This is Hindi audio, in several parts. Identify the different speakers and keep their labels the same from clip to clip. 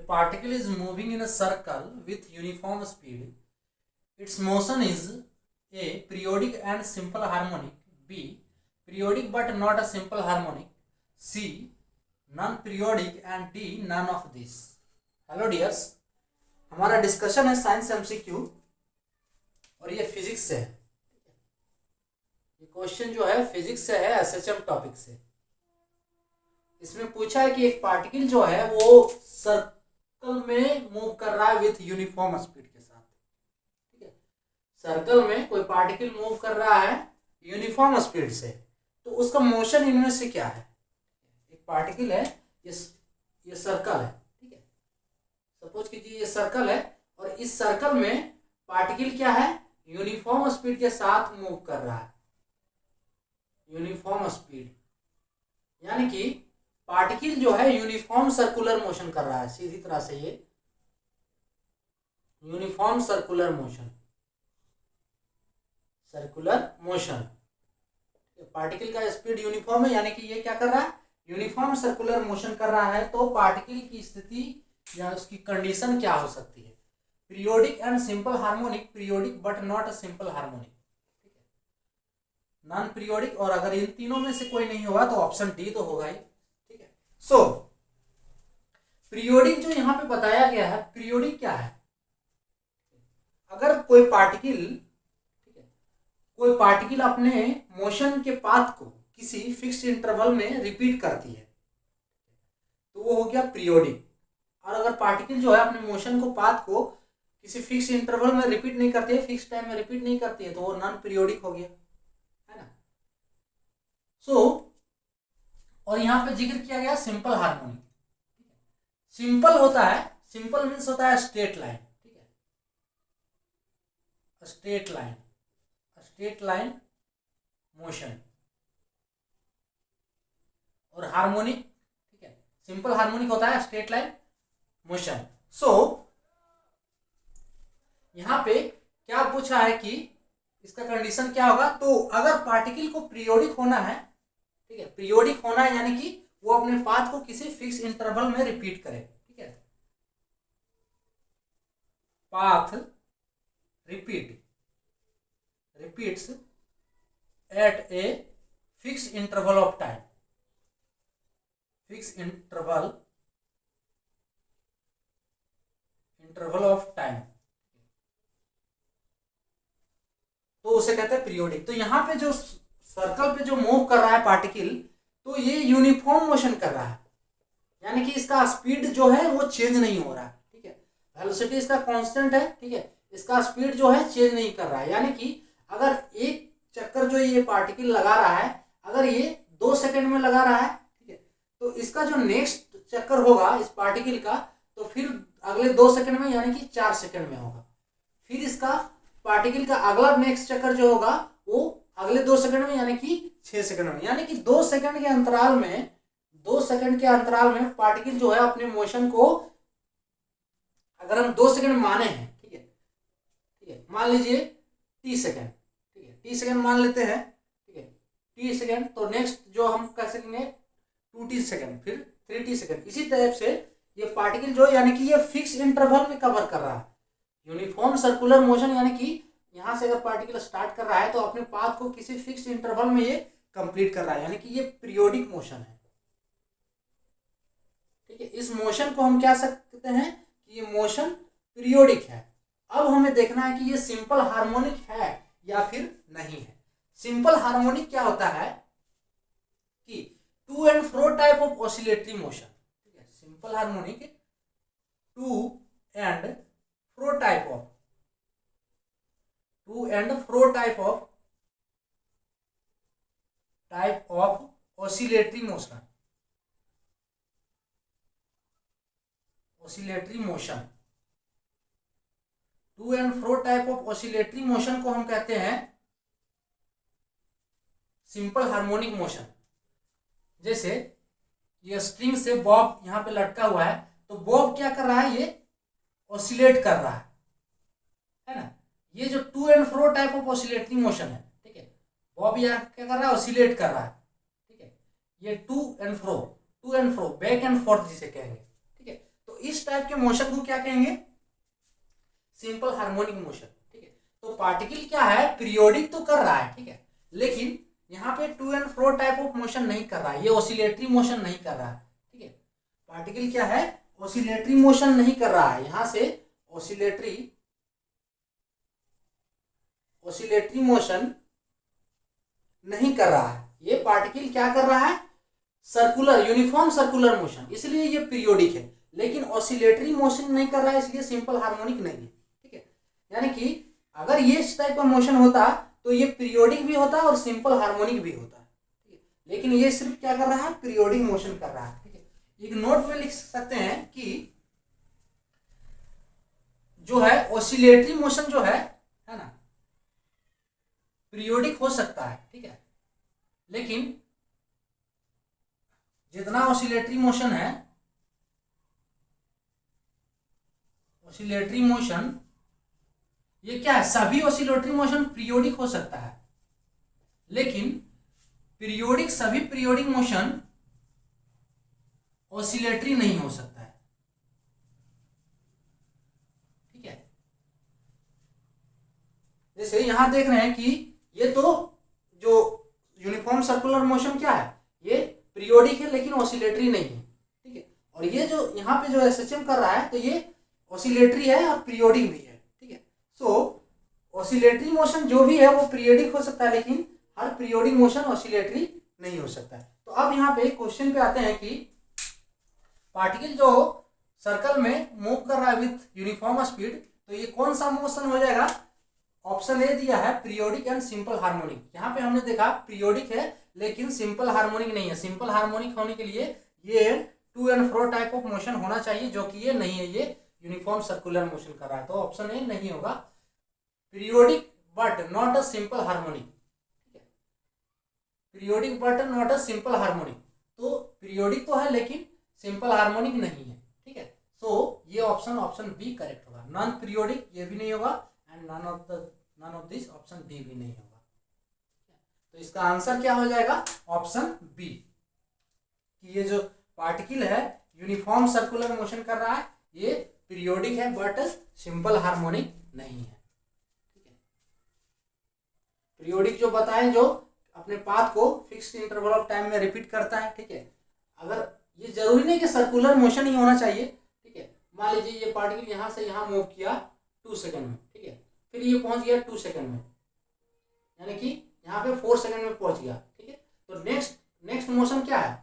Speaker 1: particle is moving in a circle with uniform speed. Its motion is A. Periodic and simple harmonic. B. Periodic but not a simple harmonic. C. Non-periodic and D. None of this. Hello dears, हमारा डिस्कशन है साइंस एमसीक्यू और ये फिजिक्स से है। ये क्वेश्चन जो है फिजिक्स से है, एसएचएम टॉपिक से। इसमें पूछा है कि एक पार्टिकल जो है वो सर्कल में मूव कर रहा है विथ यूनिफॉर्म स्पीड के साथ। ठीक है, सर्कल में कोई पार्टिकल मूव कर रहा है यूनिफॉर्म स्पीड से, तो उसका मोशन इनमें से क्या है। एक पार्टिकल है, ये सर्कल है। ठीक है, सपोज कीजिए ये सर्कल है और इस सर्कल में पार्टिकल क्या है, यूनिफॉर्म स्पीड के साथ मूव कर रहा है। यूनिफॉर्म स्पीड यानी कि पार्टिकल जो है यूनिफॉर्म सर्कुलर मोशन कर रहा है। सीधी तरह से ये यूनिफॉर्म सर्कुलर मोशन, पार्टिकल का स्पीड यूनिफॉर्म है, यानी कि ये क्या कर रहा है, यूनिफॉर्म सर्कुलर मोशन कर रहा है। तो पार्टिकल की स्थिति या उसकी कंडीशन क्या हो सकती है, periodic and simple harmonic, periodic but not a simple harmonic, ठीक है, नॉन पीरियोडिक, और अगर इन तीनों में से कोई नहीं होगा तो ऑप्शन डी तो होगा ही। ठीक है, सो पीरियोडिक जो यहां पे बताया गया है, पीरियोडिक क्या है, अगर कोई पार्टिकल अपने मोशन के पाथ को किसी फिक्स्ड इंटरवल में रिपीट करती है तो वो हो गया पीरियोडिक। और अगर पार्टिकल जो है अपने मोशन को पाथ को किसी फिक्स इंटरवल में रिपीट नहीं करती है, फिक्स टाइम में रिपीट नहीं करती है, तो वो नॉन पीरियोडिक हो गया, है ना। और यहां पे जिक्र किया गया सिंपल हार्मोनिक। सिंपल होता है, सिंपल मीन्स होता है स्ट्रेट लाइन। ठीक है, स्ट्रेट लाइन मोशन। और हार्मोनिक, ठीक है, सिंपल हार्मोनिक होता है स्ट्रेट लाइन मोशन। यहां पे क्या पूछा है कि इसका कंडीशन क्या होगा, तो अगर पार्टिकल को पीरियोडिक होना है, ठीक है, पीरियोडिक होना है यानी कि वो अपने पाथ को किसी फिक्स इंटरवल में रिपीट करे। ठीक है, path repeats at a fix interval of time, fix interval of time, तो उसे कहते हैं पीरियोडिक। तो यहां पे जो सर्कल पे जो मूव कर रहा है पार्टिकल, तो ये यूनिफॉर्म मोशन कर रहा है, यानी कि इसका स्पीड जो है वो चेंज नहीं हो रहा है। ठीक है, वेलोसिटी इसका कांस्टेंट है। ठीक है, इसका स्पीड जो है चेंज नहीं कर रहा है, यानी कि अगर एक चक्कर जो ये पार्टिकल लगा रहा है, अगर ये 2 सेकंड में लगा रहा है, ठीक है, तो इसका जो नेक्स्ट चक्कर होगा इस पार्टिकल का, तो फिर अगले 2 सेकंड में यानी कि 4 सेकंड में होगा। फिर इसका पार्टिकल का अगला नेक्स्ट चक्कर जो होगा वो अगले 2 सेकंड में यानी कि 6 सेकंड में, यानी कि 2 सेकंड के अंतराल में पार्टिकल जो है अपने मोशन को, अगर हम 2 सेकंड माने हैं, ठीक है, मान लीजिए टी सेकंड, ठीक है, टी सेकंड मान लेते हैं, ठीक है, टी सेकंड, तो नेक्स्ट जो हम कह सकेंगे 2t सेकंड, फिर 3t सेकंड। इसी टाइप से ये पार्टिकल जो यानी कि ये फिक्स इंटरवल में कवर कर रहा है यूनिफॉर्म सर्कुलर मोशन, यानी कि यहां से अगर पार्टिकल स्टार्ट कर रहा है तो अपने पाथ को किसी फिक्स इंटरवल में ये कंप्लीट कर रहा है, यानी कि ये पीरियोडिक मोशन है। ठीक है, इस मोशन को हम क्या सकते हैं कि ये मोशन पीरियोडिक है। अब हमें देखना है कि ये सिंपल हार्मोनिक है या फिर नहीं है। सिंपल हार्मोनिक क्या होता है कि to and fro type of oscillatory motion. ठीक है, simple harmonic to and fro type of oscillatory motion, to and fro type of oscillatory motion को हम कहते हैं सिंपल हार्मोनिक मोशन। जैसे ये स्ट्रिंग से बॉब यहां पे लटका हुआ है, तो बॉब क्या कर रहा है, ये ऑसिलेट कर रहा है ना। ये जो to and fro type of oscillatory motion है, ठीक है, बॉब यहाँ क्या कर रहा है, ऑसिलेट कर रहा है। ठीक है, ये to and fro back and forth जिसे कहेंगे। ठीक है, तो इस टाइप के मोशन को क्या कहेंगे, सिंपल हार्मोनिक मोशन। ठीक है, तो पार्टिकल क्या है, पीरियोडिक तो कर रहा है, ठीक है, लेकिन यहाँ पे to and fro type of motion नहीं कर रहा है, ये ऑसिलेटरी मोशन नहीं कर रहा है। ठीक है, पार्टिकल क्या है, ऑसिलेटरी मोशन नहीं कर रहा है, यहां से ऑसिलेटरी मोशन नहीं कर रहा है। ये पार्टिकल क्या कर रहा है, सर्कुलर, यूनिफॉर्म सर्कुलर मोशन, इसलिए ये पीरियोडिक है, लेकिन ऑसिलेटरी मोशन नहीं कर रहा है, इसलिए सिंपल हार्मोनिक नहीं है। ठीक है, यानी कि अगर ये इस टाइप का मोशन होता तो ये पीरियोडिक भी होता और सिंपल हार्मोनिक भी होता। ठीक है, लेकिन ये सिर्फ क्या कर रहा है, पीरियोडिक मोशन कर रहा है। ठीक है, एक नोट में लिख सकते हैं कि जो है ऑसिलेटरी मोशन जो है ना, पीरियोडिक हो सकता है। ठीक है, लेकिन जितना ऑसिलेटरी मोशन है, ऑसिलेटरी मोशन ये क्या है, सभी ऑसिलेटरी मोशन पीरियोडिक हो सकता है, लेकिन पीरियोडिक, सभी पीरियोडिक मोशन ऑसिलेटरी नहीं हो सकता है। ठीक है, जैसे यहां देख रहे हैं कि ये तो जो यूनिफॉर्म सर्कुलर मोशन क्या है, ये पीरियोडिक है लेकिन ऑसिलेटरी नहीं है। ठीक है, और ये जो यहाँ पे जो एसएचएम कर रहा है तो ये ऑसिलेटरी है और पीरियोडिक भी है। ठीक है, सो ऑसिलेटरी मोशन जो भी है वो पीरियोडिक हो सकता है, लेकिन हर पीरियोडिक मोशन ऑसिलेटरी नहीं हो सकता है। तो अब यहाँ पे क्वेश्चन पे आते हैं कि पार्टिकल जो सर्कल में मूव कर रहा है विथ यूनिफॉर्म स्पीड, तो ये कौन सा मोशन हो जाएगा, ऑप्शन ए दिया है पीरियोडिक एंड सिंपल हार्मोनिक। यहाँ पे हमने देखा पीरियोडिक है लेकिन सिंपल हार्मोनिक नहीं है। सिंपल हार्मोनिक होने के लिए ये to and fro type of motion होना चाहिए, जो कि ये नहीं है, ये यूनिफॉर्म सर्कुलर मोशन कर रहा है, तो ऑप्शन ए नहीं होगा, periodic but not a simple harmonic. ठीक है, periodic but not a simple harmonic, तो पीरियोडिक तो है लेकिन सिंपल हार्मोनिक नहीं है। ठीक है, सो ये ऑप्शन बी करेक्ट होगा। नॉन पीरियोडिक ये भी नहीं होगा and none of this, option D भी नहीं होगा। तो इसका आंसर क्या हो जाएगा, ऑप्शन बी, कि ये जो पार्टिकल है यूनिफॉर्म सर्कुलर मोशन कर रहा है, ये पीरियोडिक है बट सिंपल हार्मोनिक नहीं है। ठीक है, पीरियोडिक जो बताएं, जो अपने पाथ को फिक्स्ड इंटरवल ऑफ टाइम में रिपीट करता है। ठीक है, अगर ये जरूरी नहीं कि सर्कुलर मोशन ही होना चाहिए। ठीक है, मान लीजिए ये पार्टिकल यहाँ से यहाँ मूव किया 2 सेकंड में, ठीक है, फिर ये पहुंच गया 2 सेकंड में, यानी कि यहाँ पे 4 सेकंड में पहुंच गया। ठीक है, तो नेक्स्ट मोशन क्या है,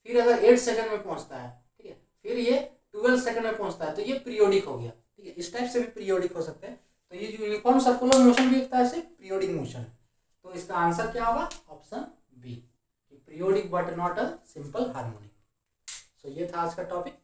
Speaker 1: फिर अगर 8 सेकंड में पहुंचता है, ठीक है, फिर ये 12 सेकंड में पहुंचता है, तो ये पीरियोडिक हो गया। ठीक है, इस टाइप से भी पीरियोडिक हो सकते हैं। तो ये जो यूनिफॉर्म सर्कुलर मोशन भी एक तरह से पीरियोडिक मोशन है। तो इसका आंसर क्या होगा, option B, periodic but not a simple harmonic. So ये था आज का टॉपिक।